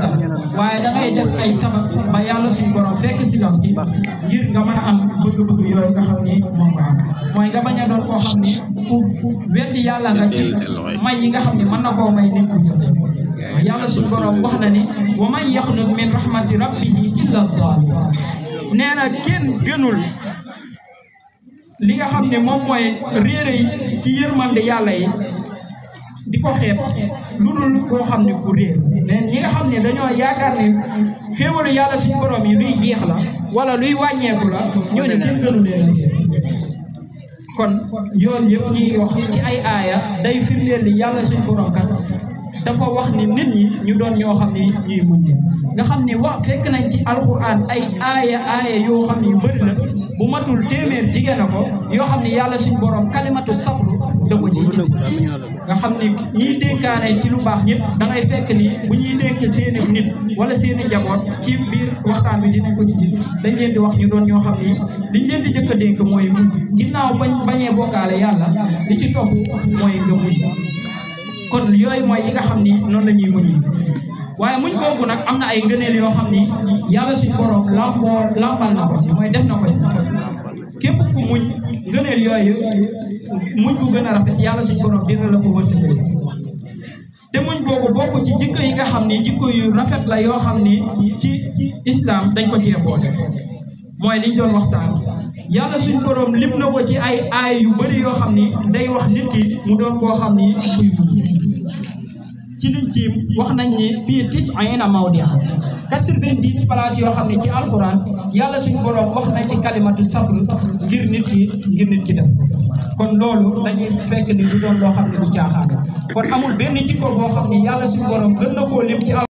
farata waaye da ngay def ay sabab ba yàlla suñu borom fekk si lam ci ngir nga mën a am bëgg-bëgg yooyu nga xam ni moom nga am mooy nga bañ a doon koo xam ni ku weddi yàlla nga ci may yi nga xam ni mën na koo may nit ku jot yàlla suñu borom wax na ni wa man yaxnut min rahmati rabbihi illa daalluun nee na kenn gënul li nga xam ne moom mooy réere yi ci yërmande yàlla yi di ko xeeb lu dul koo xam ne ku réer mais ñi nga xam ne dañoo yaakaar ne xéewalu yàlla suñu borom yi luy jeex la wala luy wàññeeku la ñooñu kenn gënu leen kon yoon yëpp ñuy wax ci ay aaya day firndeel ni yàlla suñu borom kat dafa wax ni nit ñi ñu doon ñoo xam ne ñuy muñ nga xam ne wax fekk nañ ci alquran ay aaya yoo xam ne yu bëri la bu matul téeméer jigéen na ko yoo xam ne yàlla suñu borom kalimatu sabru da ko ci nga xam ne ñiy dénkaane ci lu baax ñëpp da ngay fekk ni bu ñuy dénk seeni nit wala seeni njaboot ci biir waxtaan bi dinañ ko ci gis dañ leen di wax ñu doon ñoo xam ni liñ leen di jëkk a dénk mooy muñ ginnaaw bañee bokkaale yàlla li ci topp mooy nga muñ kon yooyu mooy yi nga xam ni noonu la ñuy muñ waaye muñ googu nag am na ay ngëneel yoo xam ni yàlla suñu borom lambal na ko si mooy def na ko si képp ku muñ ngëneel yooyu muñ bu gën a rafet yàlla suñu borom dina la ko wërsëgal te muñ googu bokk ci jikko yi nga xam ni jikko yu rafet la yoo xam ni ci islam dañ ko cee boole mooy liñ doon wax sànq yàlla suñu borom lim na ko ci ay aay yu bëri yoo xam ni day wax nit ki mu doon koo xam ni kuy muñ ci liñ tiim wax nañ ni fii 90 mawdi'an 90 place yoo xam ne ci alquran yàlla suñu borom wax na ci kalimatu sabr ngir nit ki def kon loolu dañuy fekk ni du doon loo xam ne du caaxaan kon amul benn jikko boo xam ne yàlla suñu borom gën na koo lim ci